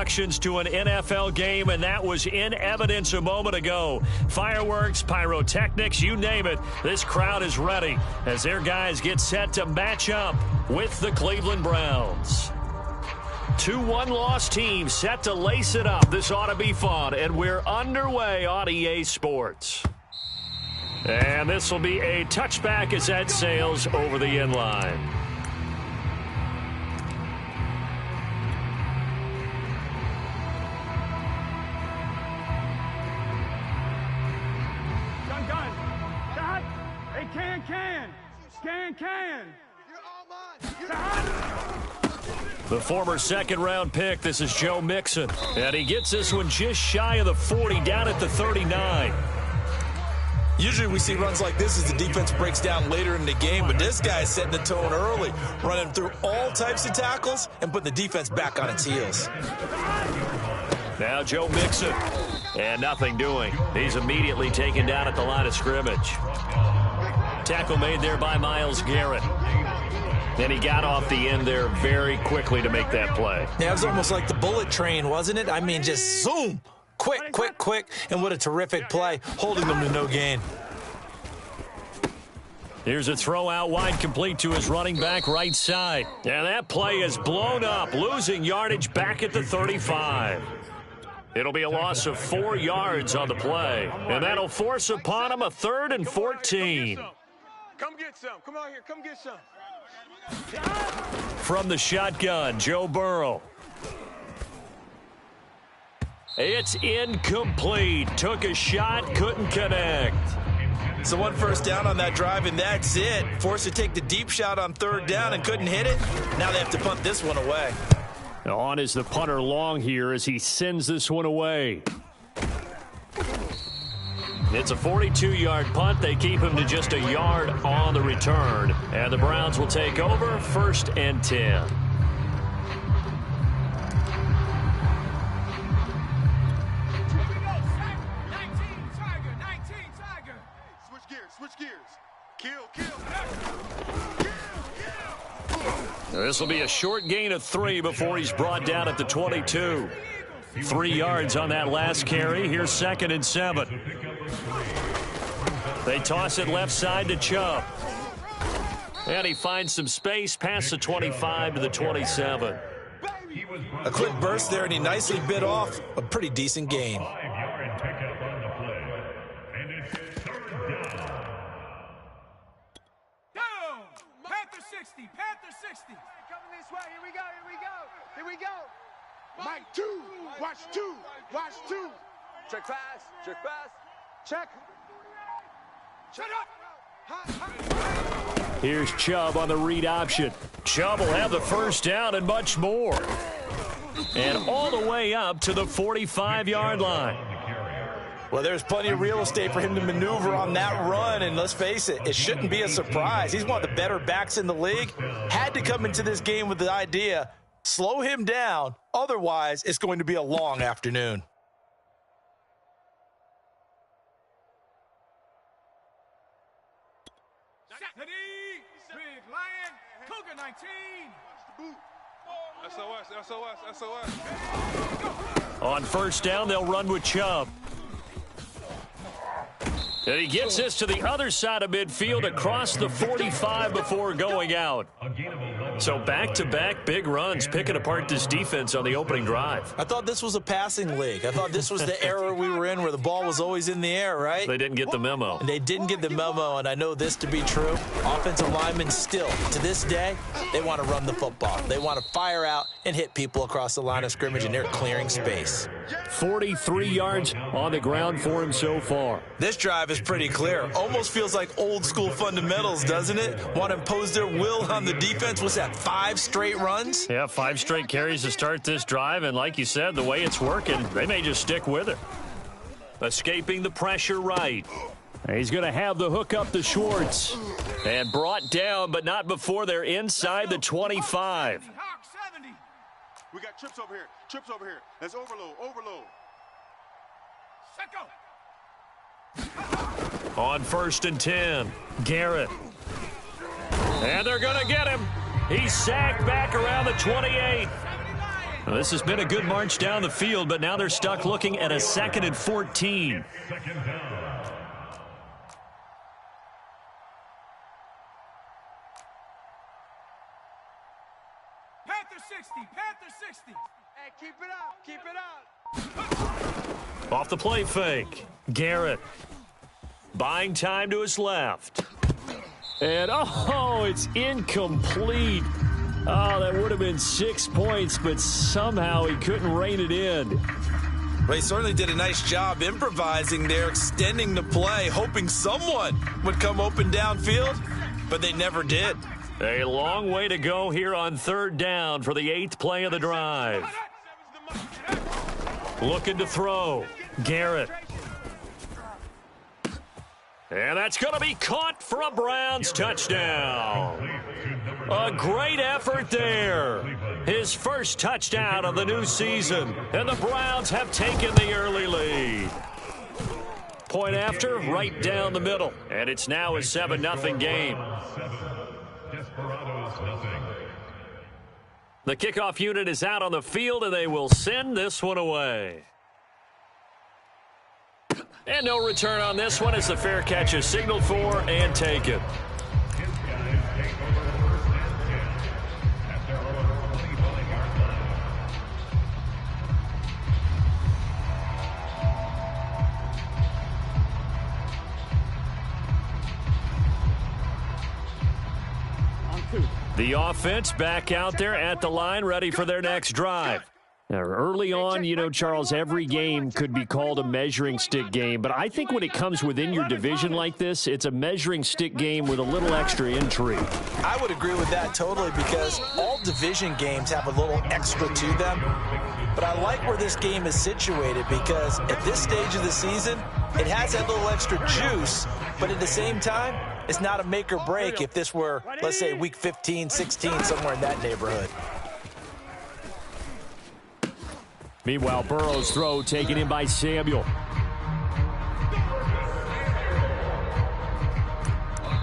introductions to an NFL game, and that was in evidence a moment ago. Fireworks, pyrotechnics, you name it. This crowd is ready as their guys get set to match up with the Cleveland Browns. 2 one-loss teams set to lace it up. This ought to be fun, and we're underway on EA Sports. And this will be a touchback as that sails over the inline. Can. The former second-round pick, this is Joe Mixon. And he gets this one just shy of the 40, down at the 39. Usually we see runs like this as the defense breaks down later in the game, but this guy is setting the tone early, running through all types of tackles and putting the defense back on its heels. Now Joe Mixon, and nothing doing. He's immediately taken down at the line of scrimmage. Tackle made there by Myles Garrett. And he got off the end there very quickly to make that play. Yeah, it was almost like the bullet train, wasn't it? I mean, just zoom. Quick, and what a terrific play, holding them to no gain. Here's a throw out wide, complete to his running back right side. And that play is blown up, losing yardage back at the 35. It'll be a loss of 4 yards on the play. And that'll force upon him a 3rd and 14. Come get some. Come out here. Come get some. From the shotgun, Joe Burrow. It's incomplete. Took a shot, couldn't connect. So 1 first down on that drive, and that's it. Forced to take the deep shot on 3rd down and couldn't hit it. Now they have to punt this one away. On is the punter Long here as he sends this one away. It's a 42-yard punt. They keep him to just a yard on the return. And the Browns will take over 1st and 10. Switch gears. Kill. This will be a short gain of 3 before he's brought down at the 22. 3 yards on that last carry. Here's 2nd and 7. They toss it left side to Chubb. And he finds some space past the 25 to the 27. A quick burst there, and he nicely bit off a pretty decent gain. Panther 60. Coming this way. Here we go. Mike 2. Watch 2. Check fast. Check. Shut up. Here's Chubb on the read option. Chubb will have the first down and much more. And all the way up to the 45-yard line. Well, there's plenty of real estate for him to maneuver on that run, and let's face it, it shouldn't be a surprise. He's one of the better backs in the league. Had to come into this game with the idea, slow him down, otherwise it's going to be a long afternoon. Big Lion, Cougar 19. SOS. On first down, they'll run with Chubb. And he gets this to the other side of midfield across the 45 before going out. So back-to-back big runs picking apart this defense on the opening drive. I thought this was a passing league. I thought this was the era we were in where the ball was always in the air, right? They didn't get the memo. And they didn't get the memo, and I know this to be true. Offensive linemen still, to this day, they want to run the football. They want to fire out and hit people across the line of scrimmage, and they're clearing space. 43 yards on the ground for him so far. This drive is pretty clear. Almost feels like old school fundamentals, doesn't it? Want to impose their will on the defense. What's that, 5 straight runs? Yeah, 5 straight carries to start this drive, and like you said, the way it's working, they may just stick with it. Escaping the pressure right. He's going to have the hook up to Schwartz. And brought down, but not before they're inside the 25. We got trips over here. Let's overload. Set go. On 1st and 10, Garrett. And they're going to get him. He's sacked back around the 28. Well, this has been a good march down the field, but now they're stuck looking at a 2nd and 14. Panther 60, Panther 60. Hey, keep it up, keep it up. Off the play fake. Garrett buying time to his left. And, oh, it's incomplete. Oh, that would have been 6 points, but somehow he couldn't rein it in. Well, he certainly did a nice job improvising there, extending the play, hoping someone would come open downfield, but they never did. A long way to go here on 3rd down for the 8th play of the drive. Looking to throw. Garrett. And that's going to be caught for a Browns touchdown. A great effort there. His first touchdown of the new season. And the Browns have taken the early lead. Point after, right down the middle. And it's now a 7-0 game. The kickoff unit is out on the field, and they will send this one away. And no return on this one as the fair catch is signaled for and taken. The offense back out there at the line, ready for their next drive. Now, early on, you know, Charles, every game could be called a measuring stick game, but I think when it comes within your division like this, it's a measuring stick game with a little extra intrigue. I would agree with that totally because all division games have a little extra to them. But I like where this game is situated because at this stage of the season, it has that little extra juice, but at the same time, it's not a make or break if this were, let's say, week 15, 16, somewhere in that neighborhood. Meanwhile, Burrow's throw taken in by Samuel.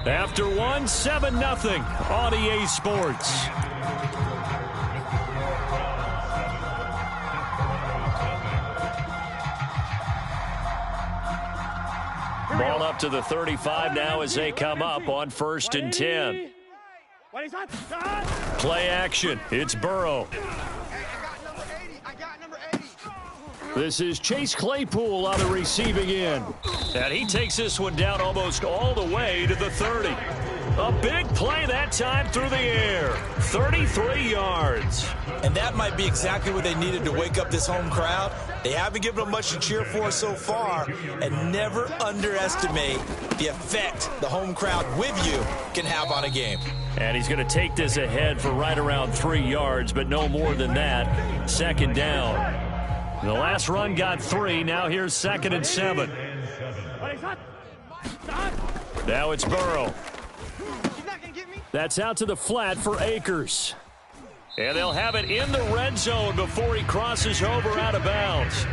After one, 7-0 on EA Sports. Ball up to the 35 now as they come up on 1st and 10. Play action. It's Burrow. This is Chase Claypool on the receiving end. And he takes this one down almost all the way to the 30. A big play that time through the air. 33 yards. And that might be exactly what they needed to wake up this home crowd. They haven't given them much to cheer for so far. And never underestimate the effect the home crowd with you can have on a game. And he's going to take this ahead for right around 3 yards, but no more than that. 2nd down. The last run got 3. Now here's 2nd and 7. Now it's Burrow. That's out to the flat for Akers. And they'll have it in the red zone before he crosses over out of bounds.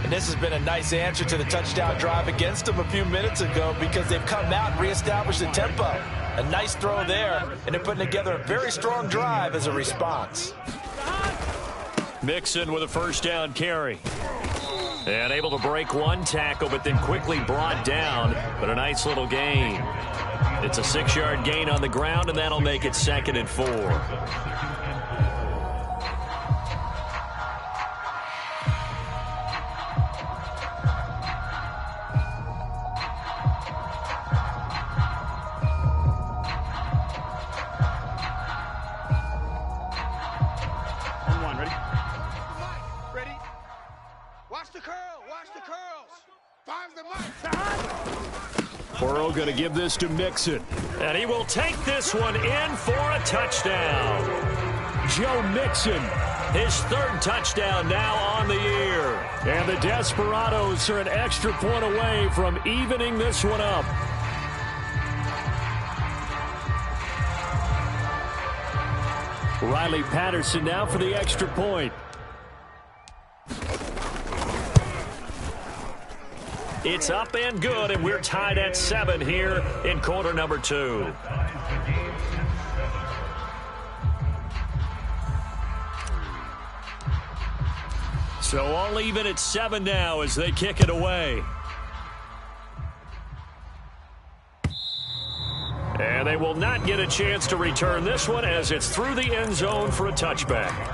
And this has been a nice answer to the touchdown drive against them a few minutes ago because they've come out and reestablished the tempo. A nice throw there, and they're putting together a very strong drive as a response. Mixon with a 1st down carry. And able to break one tackle, but then quickly brought down. But a nice little gain. It's a 6-yard gain on the ground, and that'll make it 2nd and 4. Burrow going to give this to Mixon. And he will take this one in for a touchdown. Joe Mixon, his 3rd touchdown now on the year. And the Desperados are an extra point away from evening this one up. Riley Patterson now for the extra point. It's up and good, and we're tied at 7 here in quarter number 2. So all even at 7 now as they kick it away. And they will not get a chance to return this one as it's through the end zone for a touchback.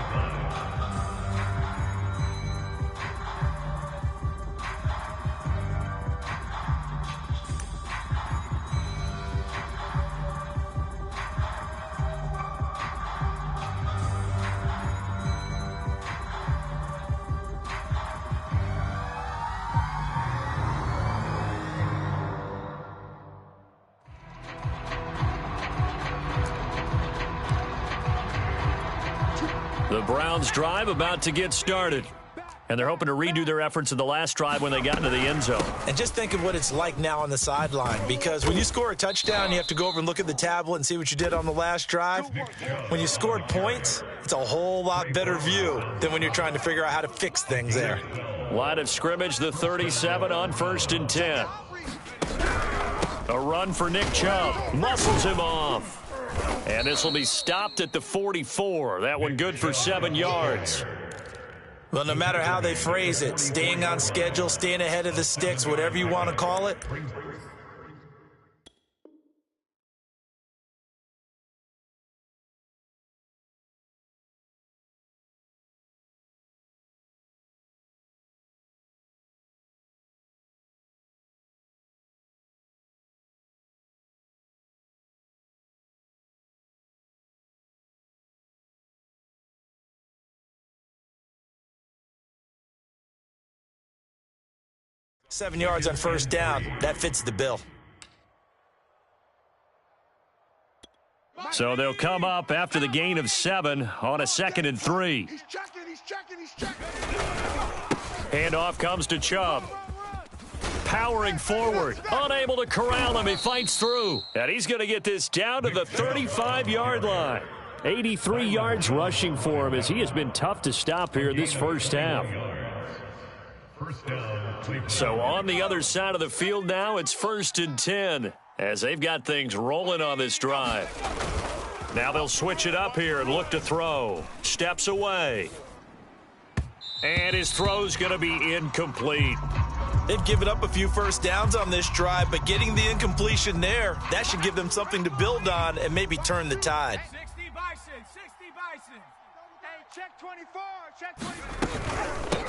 The Browns drive about to get started. And they're hoping to redo their efforts in the last drive when they got into the end zone. And just think of what it's like now on the sideline, because when you score a touchdown, you have to go over and look at the tablet and see what you did on the last drive. When you scored points, it's a whole lot better view than when you're trying to figure out how to fix things there. Line of scrimmage, the 37 on 1st and 10. A run for Nick Chubb. Muscles him off. And this will be stopped at the 44. That one good for 7 yards. Well, no matter how they phrase it, staying on schedule, staying ahead of the sticks, whatever you want to call it. Seven yards on 1st down. That fits the bill. So they'll come up after the gain of 7 on a 2nd and 3. He's checking. Handoff comes to Chubb. Powering forward. Unable to corral him. He fights through. And he's going to get this down to the 35-yard line. 83 yards rushing for him as he has been tough to stop here this first half. So on the other side of the field now, it's 1st and 10 as they've got things rolling on this drive. Now they'll switch it up here and look to throw. Steps away. And his throw's going to be incomplete. They've given up a few first downs on this drive, but getting the incompletion there, that should give them something to build on and maybe turn the tide. 60 Bison. Hey, check 24.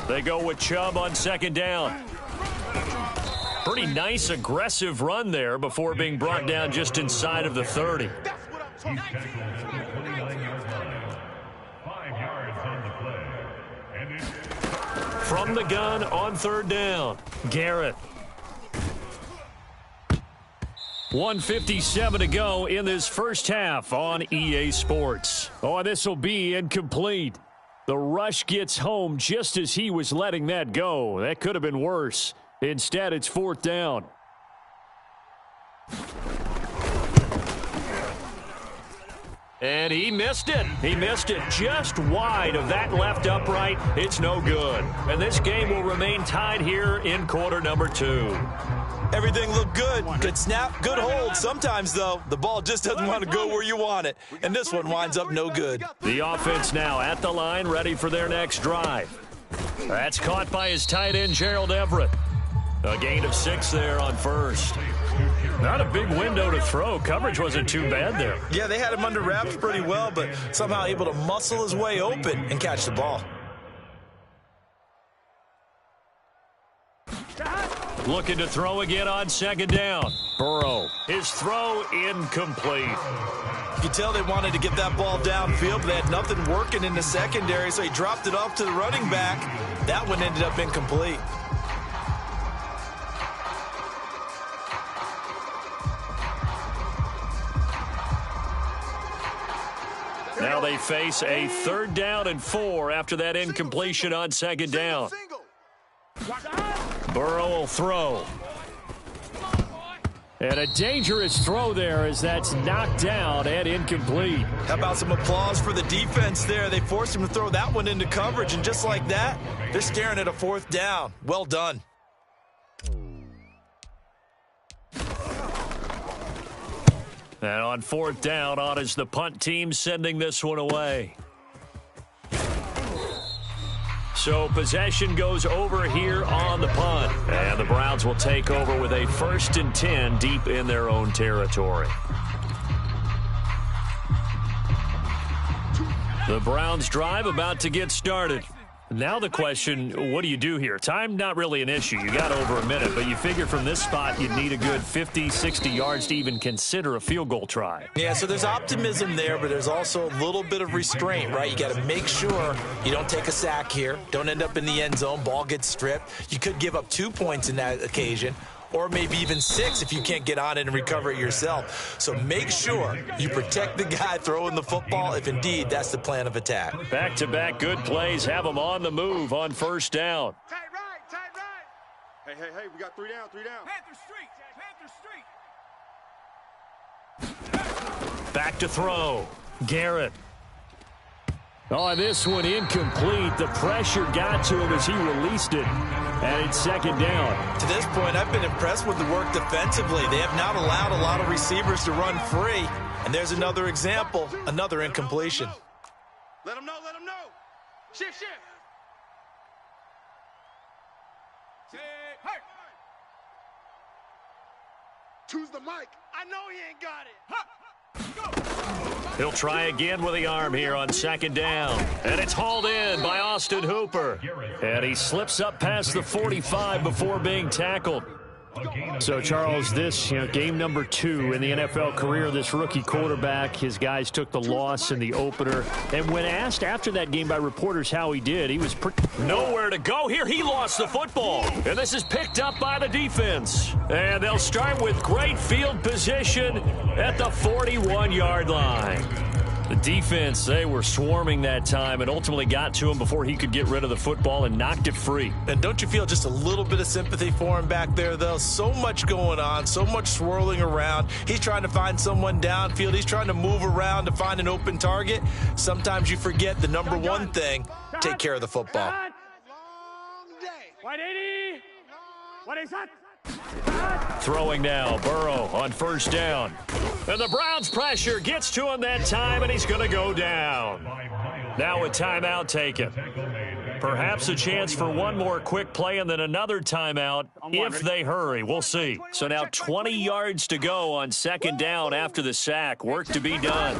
They go with Chubb on 2nd down. Pretty nice, aggressive run there before being brought down just inside of the 30. From the gun on 3rd down, Garrett. 1:57 to go in this first half on EA Sports. Oh, and this will be incomplete. The rush gets home just as he was letting that go. That could have been worse. Instead, it's 4th down. And he missed it. He missed it just wide of that left upright. It's no good. And this game will remain tied here in quarter number 2. Everything looked good. Good snap, good hold. Sometimes, though, the ball just doesn't want to go where you want it. And this one winds up no good. The offense now at the line, ready for their next drive. That's caught by his tight end, Gerald Everett. A gain of 6 there on 1st. Not a big window to throw. Coverage wasn't too bad there. Yeah, they had him under wraps pretty well, but somehow able to muscle his way open and catch the ball. Looking to throw again on 2nd down. Burrow. His throw incomplete. You could tell they wanted to get that ball downfield, but they had nothing working in the secondary, so he dropped it off to the running back. That one ended up incomplete. Now they face a 3rd down and 4 after that incompletion on 2nd down. Burrow will throw. And a dangerous throw there as that's knocked down and incomplete. How about some applause for the defense there? They forced him to throw that one into coverage, and just like that, they're staring at a 4th down. Well done. And on 4th down, on is the punt team sending this one away. So possession goes over here on the punt. And the Browns will take over with a 1st and 10 deep in their own territory. The Browns drive about to get started. Now the question, what do you do here? Time, not really an issue. You got over a minute, but you figure from this spot you'd need a good 50, 60 yards to even consider a field goal try. Yeah, so there's optimism there, but there's also a little bit of restraint, right? You got to make sure you don't take a sack here, don't end up in the end zone, ball gets stripped. You could give up 2 points in that occasion, or maybe even 6 if you can't get on it and recover it yourself. So make sure you protect the guy throwing the football if indeed that's the plan of attack. Back-to-back good plays have them on the move on 1st down. Tight right, tight right. Hey, we got 3 down, 3 down. Panther Street. Back to throw. Garrett. Oh, this one incomplete. The pressure got to him as he released it. And it's 2nd down. To this point, I've been impressed with the work defensively. They have not allowed a lot of receivers to run free. And there's another example, another incompletion. Let him know. Shift. Hey. Choose the mic. I know he ain't got it. He'll try again with the arm here on 2nd down. And it's hauled in by Austin Hooper. And he slips up past the 45 before being tackled. So, Charles, this, game number 2 in the NFL career of this rookie quarterback. His guys took the loss in the opener. And when asked after that game by reporters how he did, he was nowhere to go here. He lost the football. And this is picked up by the defense. And they'll start with great field position at the 41-yard line. The defense, they were swarming that time and ultimately got to him before he could get rid of the football and knocked it free. And don't you feel just a little bit of sympathy for him back there, though? So much going on, so much swirling around. He's trying to find someone downfield. He's trying to move around to find an open target. Sometimes you forget the number one thing, take care of the football. Long day. 180. What is that? Throwing now, Burrow on 1st down. And the Browns pressure gets to him that time, and he's going to go down. Now a timeout taken. Perhaps a chance for one more quick play and then another timeout if they hurry. We'll see. So now 20 yards to go on 2nd down after the sack. Work to be done.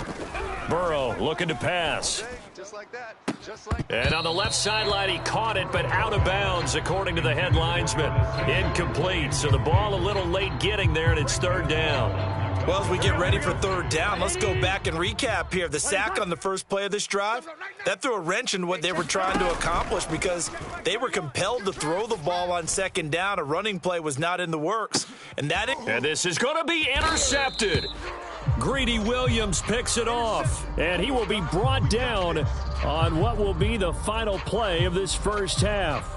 Burrow looking to pass. Just like that. And on the left sideline, he caught it, but out of bounds, according to the head linesman. Incomplete, so the ball a little late getting there, and it's 3rd down. Well, as we get ready for 3rd down, let's go back and recap here. The sack on the first play of this drive, that threw a wrench in what they were trying to accomplish because they were compelled to throw the ball on 2nd down. A running play was not in the works. And this is going to be intercepted. Greedy Williams picks it off, and he will be brought down on what will be the final play of this 1st half.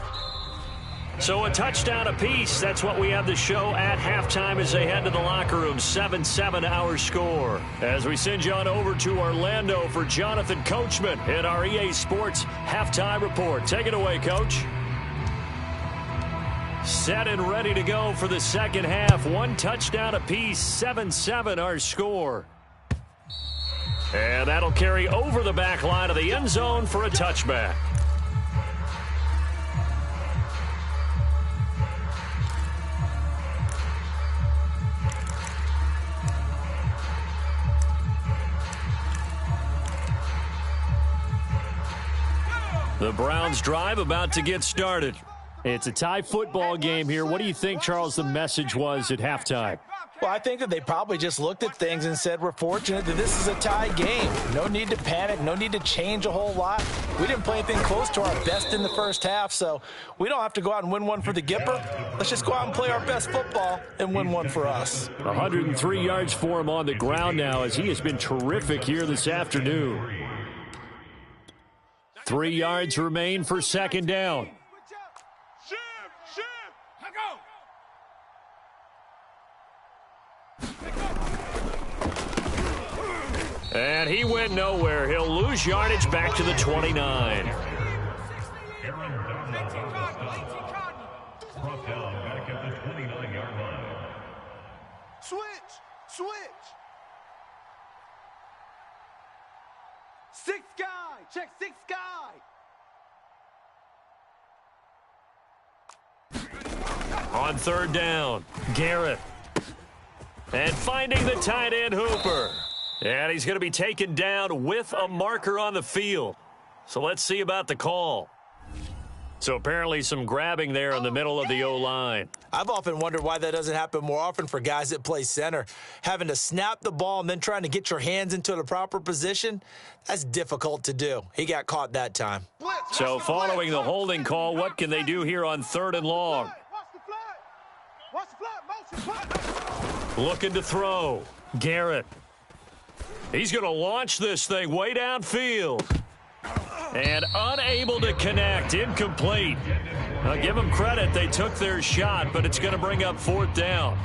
So a touchdown apiece. That's what we have the show at halftime as they head to the locker room. 7-7 our score. As we send you on over to Orlando for Jonathan Coachman in our EA Sports Halftime Report. Take it away, Coach. Set and ready to go for the 2nd half. 1 touchdown apiece. 7-7 our score. And that'll carry over the back line of the end zone for a touchback. The Browns drive about to get started. It's a tie football game here. What do you think, Charles, the message was at halftime? Well, I think that they probably just looked at things and said, we're fortunate that this is a tie game. No need to panic. No need to change a whole lot. We didn't play anything close to our best in the 1st half, so we don't have to go out and win one for the Gipper. Let's just go out and play our best football and win one for us. 103 yards for him on the ground now as he has been terrific here this afternoon. 3 yards remain for 2nd down. And he went nowhere. He'll lose yardage back to the 29. Switch. 6 guy. Check 6 guy. On third down, Garrett. And finding the tight end, Hooper. And he's going to be taken down with a marker on the field. So let's see about the call. So apparently some grabbing there in the middle of the O-line. I've often wondered why that doesn't happen more often for guys that play center. Having to snap the ball and then trying to get your hands into the proper position, that's difficult to do. He got caught that time. So following the holding call, what can they do here on 3rd and long? Looking to throw. Garrett. He's going to launch this thing way downfield. And unable to connect. Incomplete. I'll give them credit. They took their shot, but it's going to bring up 4th down.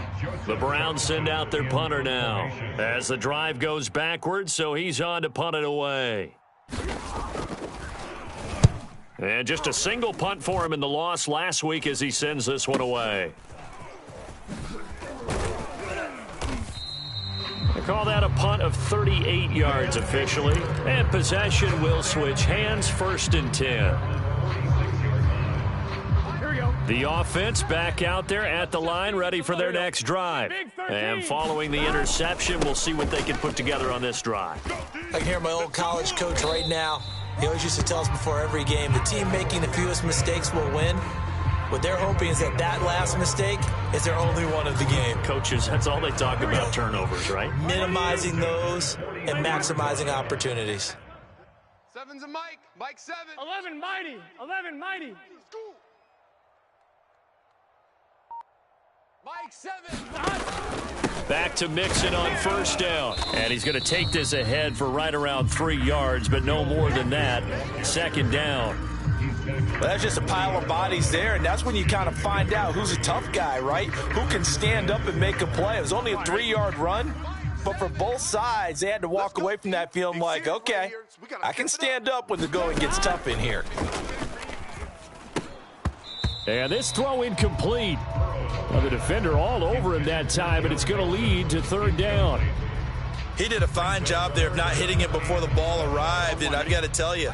The Browns send out their punter now as the drive goes backwards, so he's on to punt it away. And just a single punt for him in the loss last week as he sends this one away. They call that a punt of 38 yards officially. And possession will switch hands, 1st and 10. The offense back out there at the line, ready for their next drive. And following the interception, we'll see what they can put together on this drive. I can hear my old college coach right now. He always used to tell us before every game, the team making the fewest mistakes will win. What they're hoping is that last mistake is their only one of the game. Coaches, that's all they talk about, turnovers, right? Minimizing those and maximizing opportunities. 7's a Mike. Mike 7. 11 mighty. 11 mighty. Mike 7. Back to Mixon on 1st down. And he's going to take this ahead for right around 3 yards, but no more than that. 2nd down. Well, that's just a pile of bodies there, and that's when you kind of find out who's a tough guy, right? Who can stand up and make a play. It was only a 3-yard run, but for both sides, they had to walk away from that feeling like, okay, I can stand up when the going gets tough in here. And this throw incomplete. Well, the defender all over him that time, and it's going to lead to 3rd down. He did a fine job there of not hitting it before the ball arrived, and I've got to tell you,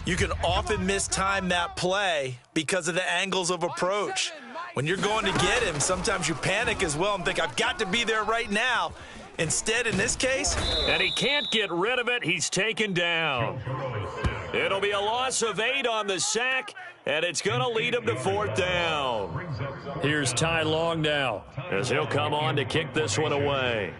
you can often mistime that play because of the angles of approach. When you're going to get him, sometimes you panic as well and think, I've got to be there right now. Instead, in this case, and he can't get rid of it. He's taken down. It'll be a loss of 8 on the sack, and it's going to lead him to 4th down. Here's Ty Long now as he'll come on to kick this one away.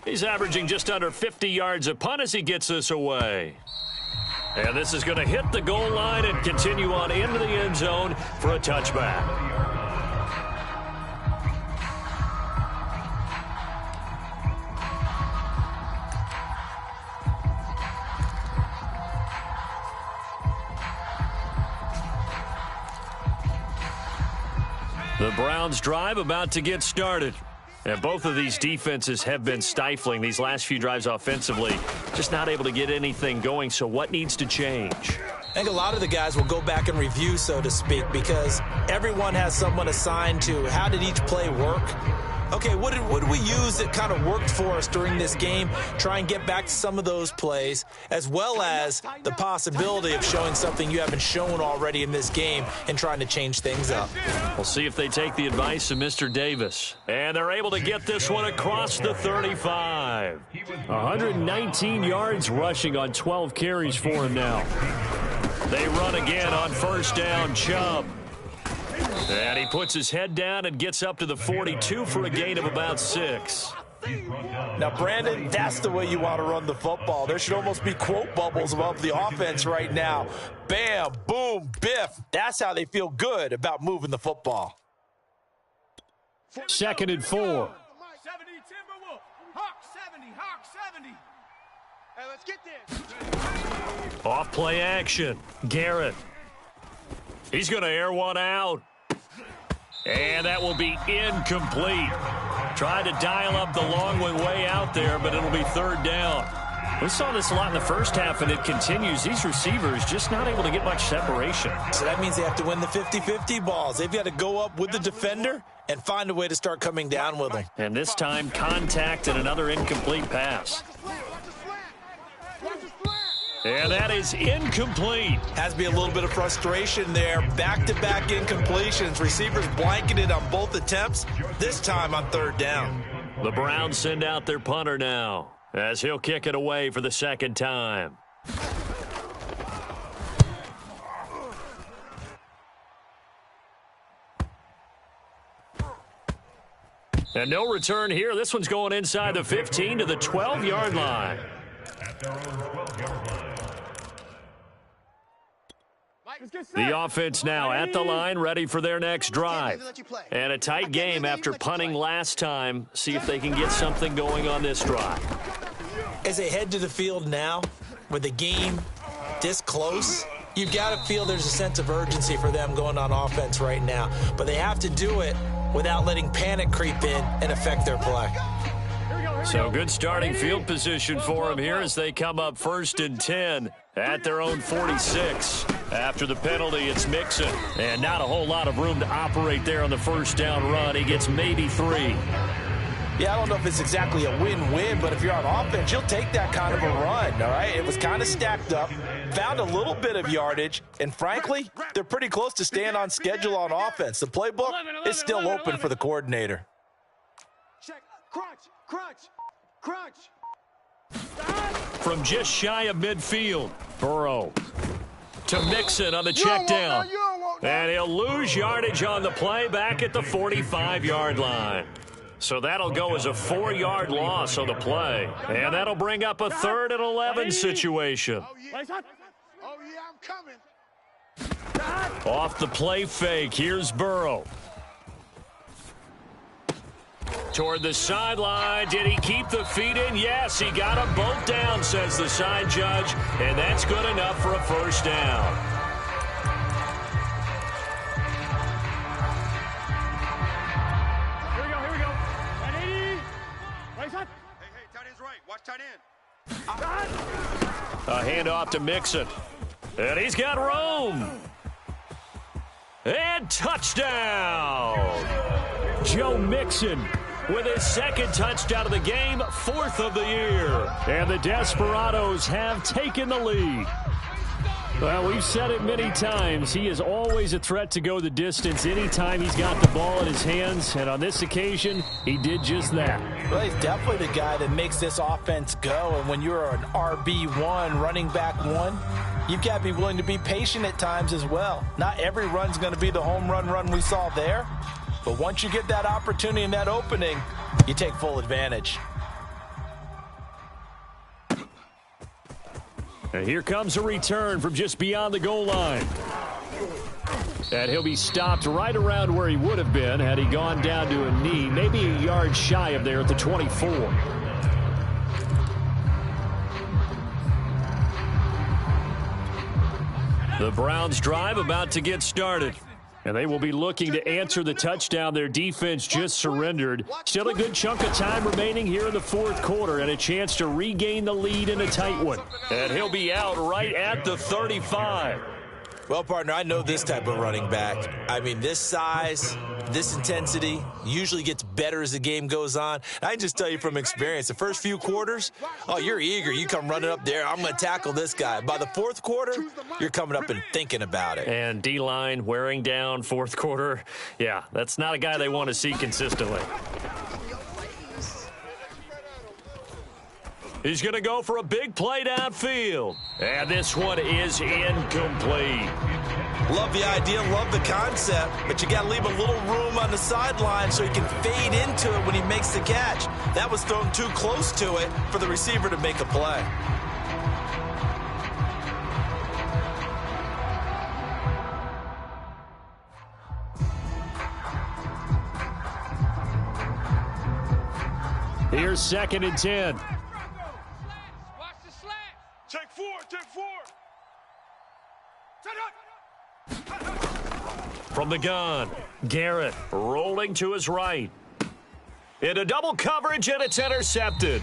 He's averaging just under 50 yards a punt as he gets this away. And this is going to hit the goal line and continue on into the end zone for a touchback. The Browns drive about to get started. And both of these defenses have been stifling these last few drives offensively. Just not able to get anything going. So what needs to change? I think a lot of the guys will go back and review, so to speak, because everyone has someone assigned to how did each play work. Okay, what did we use that kind of worked for us during this game? Try and get back to some of those plays, as well as the possibility of showing something you haven't shown already in this game and trying to change things up. We'll see if they take the advice of Mr. Davis. And they're able to get this one across the 35. 119 yards rushing on 12 carries for him now. They run again on 1st down, Chubb. And he puts his head down and gets up to the 42 for a gain of about 6. Now, Brandon, that's the way you want to run the football. There should almost be quote bubbles above the offense right now. Bam, boom, biff. That's how they feel good about moving the football. 2nd and 4. 70 Timberwolf. Hawk 70. Hawk 70. Hey, let's get this. Off play action. Garrett. He's going to air one out. And that will be incomplete. Tried to dial up the long one way out there, but it'll be 3rd down. We saw this a lot in the first half, and it continues. These receivers just not able to get much separation. So that means they have to win the 50-50 balls. They've got to go up with the defender and find a way to start coming down with them. And this time, contact and another incomplete pass. And that is incomplete. Has to be a little bit of frustration there. Back-to-back incompletions. Receivers blanketed on both attempts, this time on third down. The Browns send out their punter now as he'll kick it away for the second time. And no return here. This one's going inside the 15 to the 12-yard line. The offense now at the line, ready for their next drive. And a tight game after punting last time. See if they can get something going on this drive. As they head to the field now, with the game this close, you've got to feel there's a sense of urgency for them going on offense right now. But they have to do it without letting panic creep in and affect their play. So good starting field position for them here as they come up 1st and 10 at their own 46. After the penalty, it's Mixon. And not a whole lot of room to operate there on the first down run. He gets maybe 3. Yeah, I don't know if it's exactly a win-win, but if you're on offense, you'll take that kind of a run, all right? It was kind of stacked up, found a little bit of yardage, and frankly, they're pretty close to staying on schedule on offense. The playbook is still open for the coordinator. Check. Crunch. Crunch. Crunch. From just shy of midfield, Burrow to Mixon on the check down. And he'll lose yardage on the play back at the 45-yard line. So that'll go as a 4-yard loss on the play. And that'll bring up a 3rd and 11 situation. Oh, yeah, I'm coming. Off the play fake, here's Burrow. Toward the sideline. Did he keep the feet in? Yes, he got them both down, says the side judge. And that's good enough for a first down. Here we go. 180. Right side. Hey, tight end's right. Watch tight end. A handoff to Mixon. And he's got room. And touchdown. Joe Mixon with his 2nd touchdown of the game, 4th of the year. And the Desperados have taken the lead. Well, we've said it many times. He is always a threat to go the distance anytime he's got the ball in his hands. And on this occasion, he did just that. Well, he's definitely the guy that makes this offense go. And when you're an RB1, running back 1, you've got to be willing to be patient at times as well. Not every run's going to be the home run we saw there. But once you get that opportunity and that opening, you take full advantage. And here comes a return from just beyond the goal line. And he'll be stopped right around where he would have been had he gone down to a knee, maybe a yard shy of there at the 24. The Browns drive about to get started. And they will be looking to answer the touchdown their defense just surrendered. Still a good chunk of time remaining here in the 4th quarter and a chance to regain the lead in a tight one. And he'll be out right at the 35. Well, partner, I know this type of running back. I mean, this size, this intensity usually gets better as the game goes on. I can just tell you from experience, the first few quarters, oh, you're eager. You come running up there, I'm going to tackle this guy. By the 4th quarter, you're coming up and thinking about it. And D-line wearing down 4th quarter. Yeah, that's not a guy they want to see consistently. He's going to go for a big play downfield. And this one is incomplete. Love the idea, love the concept, but you got to leave a little room on the sideline so he can fade into it when he makes the catch. That was thrown too close to it for the receiver to make a play. Here's 2nd and 10. Watch the slant. Take 4. From the gun, Garrett rolling to his right. Into double coverage, and it's intercepted.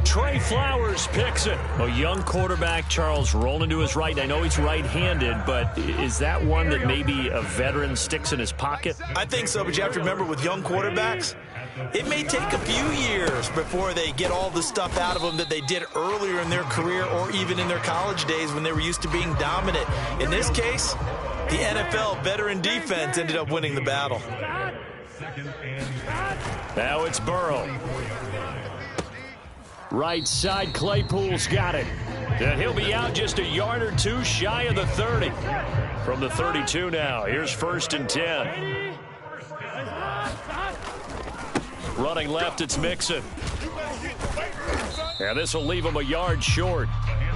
Trey Flowers picks it. A young quarterback, Charles, rolling to his right. I know he's right-handed, but is that one that maybe a veteran sticks in his pocket? I think so, but you have to remember with young quarterbacks, it may take a few years before they get all the stuff out of them that they did earlier in their career or even in their college days when they were used to being dominant. In this case, the NFL veteran defense ended up winning the battle. Now it's Burrow. Right side, Claypool's got it. And he'll be out just a yard or two shy of the 30. From the 32 now, here's 1st and 10. Running left, it's Mixon. And this will leave him a yard short.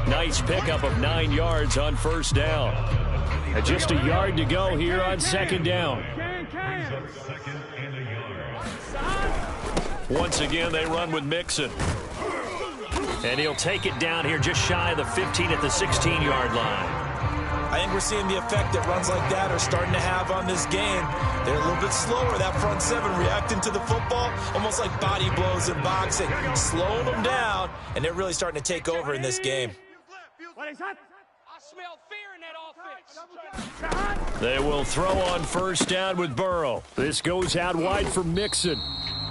Nice pickup of 9 yards on 1st down. And just a yard to go here on 2nd down. Once again, they run with Mixon. And he'll take it down here just shy of the 15 at the 16-yard line. I think we're seeing the effect that runs like that are starting to have on this game. They're a little bit slower, that front seven, reacting to the football, almost like body blows in boxing, slowing them down, and they're really starting to take over in this game. I smell fear in that offense. They will throw on 1st down with Burrow. This goes out wide for Mixon.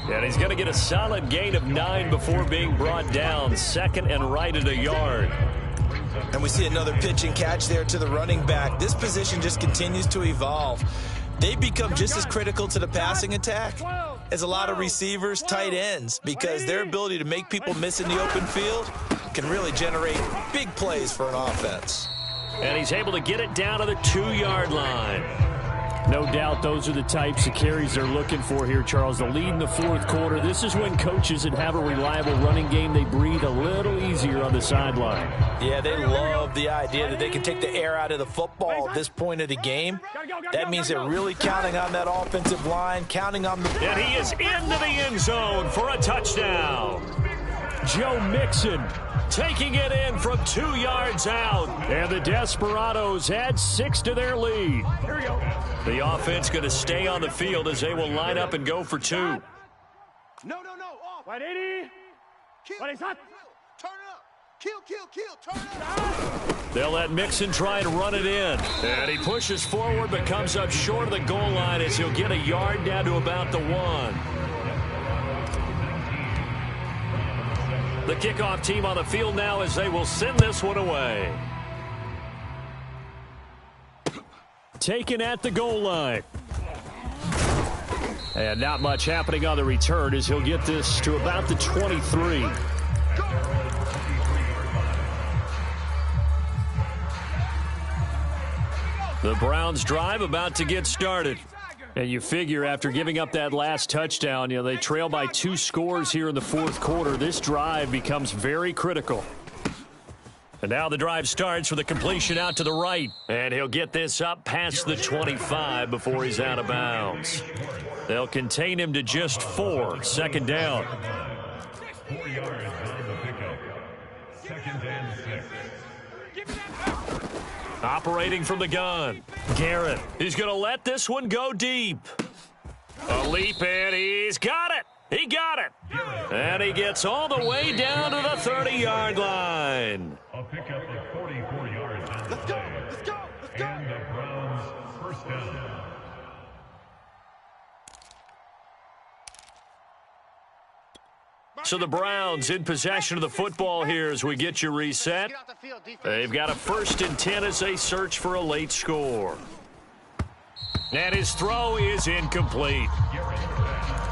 And he's going to get a solid gain of 9 before being brought down. 2nd and right at a yard. And we see another pitch and catch there to the running back. This position just continues to evolve. They become just as critical to the passing attack as a lot of receivers, tight ends, because their ability to make people miss in the open field can really generate big plays for an offense. And he's able to get it down to the 2-yard line. No doubt those are the types of carries they're looking for here, Charles. The lead in the 4th quarter. This is when coaches that have a reliable running game, they breathe a little easier on the sideline. Yeah, they love the idea that they can take the air out of the football at this point of the game. That means they're really counting on that offensive line, counting on the... And he is into the end zone for a touchdown. Joe Mixon taking it in from 2 yards out. And the Desperados add 6 to their lead. Here we go. The offense going to stay on the field as they will line up and go for 2. No, off. 180. What is that? Turn it up. Kill, turn it up. They'll let Mixon try and run it in. And he pushes forward but comes up short of the goal line as he'll get a yard down to about the 1. The kickoff team on the field now as they will send this one away. Taken at the goal line. And not much happening on the return as he'll get this to about the 23. The Browns drive about to get started. And you figure after giving up that last touchdown, they trail by 2 scores here in the 4th quarter. This drive becomes very critical. And now the drive starts with a completion out to the right. And he'll get this up past the 25 before he's out of bounds. They'll contain him to just 4. 2nd down. 4 yards on the pickup. 2nd and 6. Operating from the gun. Garrett. He's going to let this one go deep. A leap, and he's got it. He got it. And he gets all the way down to the 30-yard line. A pickup of 44 yards on the play. Let's go. And the Browns' 1st down. So the Browns in possession of the football here as we get you reset. They've got a 1st and 10 as they search for a late score. And his throw is incomplete.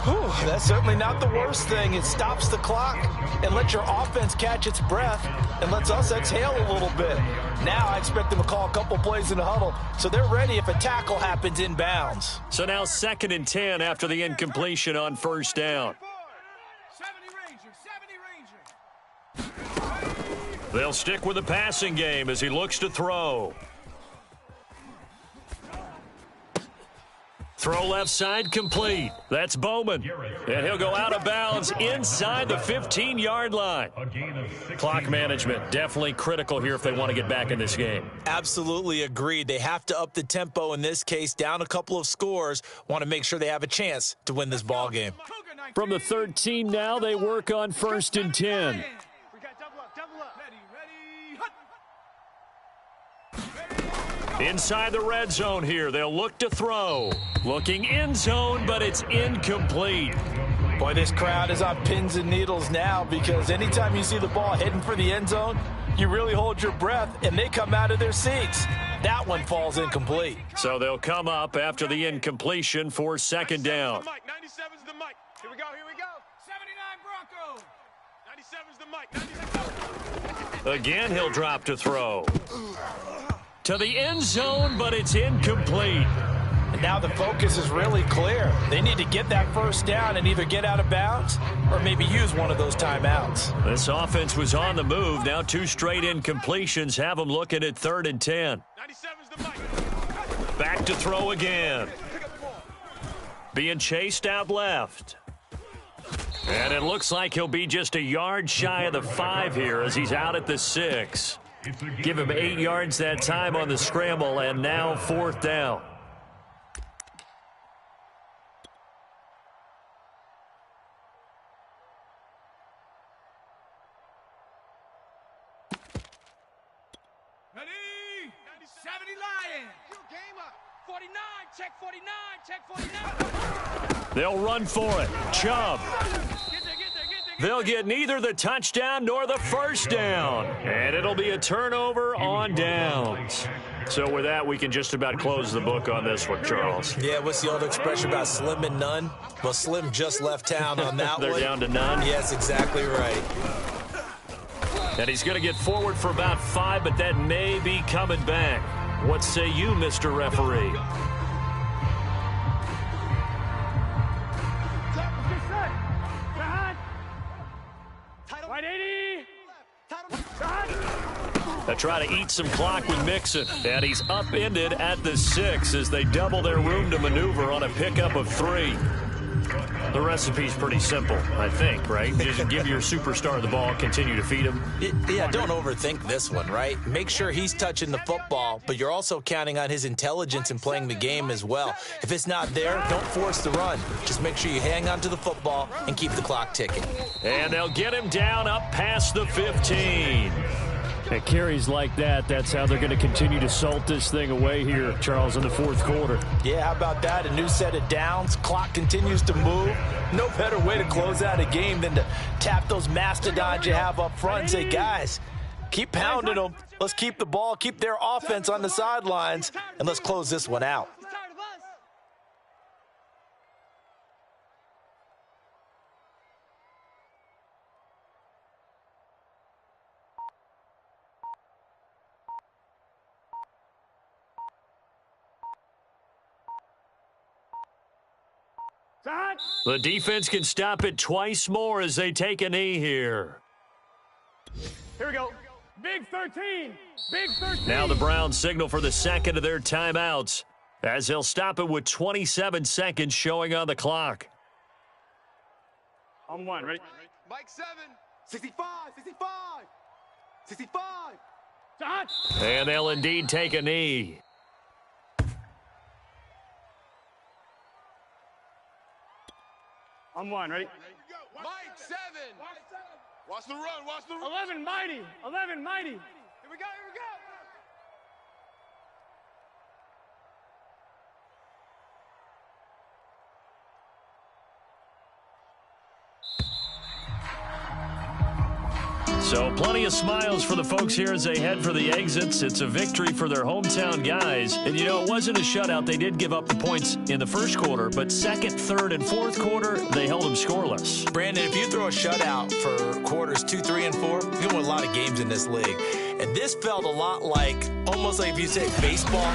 Whew, that's certainly not the worst thing. It stops the clock and lets your offense catch its breath and lets us exhale a little bit. Now I expect them to call a couple plays in the huddle so they're ready if a tackle happens inbounds. So now 2nd and 10 after the incompletion on 1st down. 70 Ranger. They'll stick with the passing game as he looks to throw. Throw left side complete. That's Bowman. And he'll go out of bounds inside the 15-yard line. Clock management definitely critical here if they want to get back in this game. Absolutely agreed. They have to up the tempo in this case, down a couple of scores. Want to make sure they have a chance to win this ball game. From the 13 now, they work on 1st and 10. We got double up. Ready. Inside the red zone here, they'll look to throw. Looking end zone, but it's incomplete. Boy, this crowd is on pins and needles now because anytime you see the ball heading for the end zone, you really hold your breath, and they come out of their seats. That one falls incomplete. So they'll come up after the incompletion for second down. 97's the mic. Here we go, here we go. 79 Broncos. 97's the mic. Again, he'll drop to throw. To the end zone, but it's incomplete. And now the focus is really clear. They need to get that first down and either get out of bounds or maybe use one of those timeouts. This offense was on the move. Now 2 straight incompletions have them looking at 3rd and 10. 97's the mic. Back to throw again. Being chased out left. And it looks like he'll be just a yard shy of the 5 here as he's out at the 6. Give him 8 yards that time on the scramble, and now 4th down. Ready? 70 Lions. Game up. 49. Check 49. Check 49. They'll run for it. Chubb. They'll get neither the touchdown nor the first down. And it'll be a turnover on downs. So with that, we can just about close the book on this one, Charles. Yeah, what's the old expression about slim and none? Well, Slim just left town on that They're one. down to none. Yes, exactly right. And he's going to get forward for about 5, but that may be coming back. What say you, Mr. Referee? White 80. They try to eat some clock with Mixon, and he's upended at the 6 as they double their room to maneuver on a pickup of 3. The recipe's pretty simple, I think, right? Just give your superstar the ball, continue to feed him. Yeah, don't overthink this one, right? Make sure he's touching the football, but you're also counting on his intelligence in playing the game as well. If it's not there, don't force the run. Just make sure you hang on to the football and keep the clock ticking. And they'll get him down up past the 15. At carries like that, that's how they're going to continue to salt this thing away here, Charles, in the 4th quarter. Yeah, how about that? A new set of downs. Clock continues to move. No better way to close out a game than to tap those mastodons you have up front and say, guys, keep pounding them. Let's keep the ball, keep their offense on the sidelines, and let's close this one out. The defense can stop it twice more as they take a knee here. Here we go. Big 13. Big 13. Now the Browns signal for the second of their timeouts as they'll stop it with 27 seconds showing on the clock. On 1, ready? Mike 7. 65. 65. 65. Shot. And they'll indeed take a knee. On 1, ready? Mike 7. Watch the run. Watch the run. 11 mighty. 11 mighty. Here we go. Here we go. So plenty of smiles for the folks here as they head for the exits. It's a victory for their hometown guys. And, you know, it wasn't a shutout. They did give up the points in the first quarter, but second, third, and fourth quarter, they held them scoreless. Brandon, if you throw a shutout for quarters 2, 3, and 4, you're going to win a lot of games in this league. And this felt a lot like, almost like if you say baseball,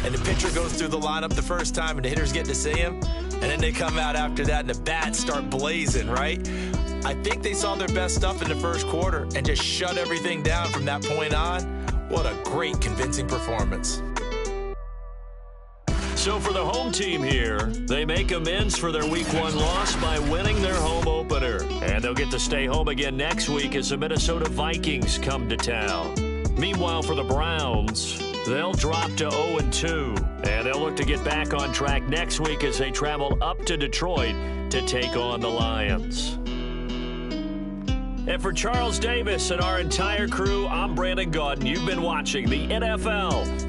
and the pitcher goes through the lineup the first time and the hitters get to see him, and then they come out after that and the bats start blazing, right? I think they saw their best stuff in the first quarter and just shut everything down from that point on. What a great, convincing performance. So for the home team here, they make amends for their Week 1 loss by winning their home opener. And they'll get to stay home again next week as the Minnesota Vikings come to town. Meanwhile, for the Browns, they'll drop to 0-2. And they'll look to get back on track next week as they travel up to Detroit to take on the Lions. And for Charles Davis and our entire crew, I'm Brandon Gaudin. You've been watching the NFL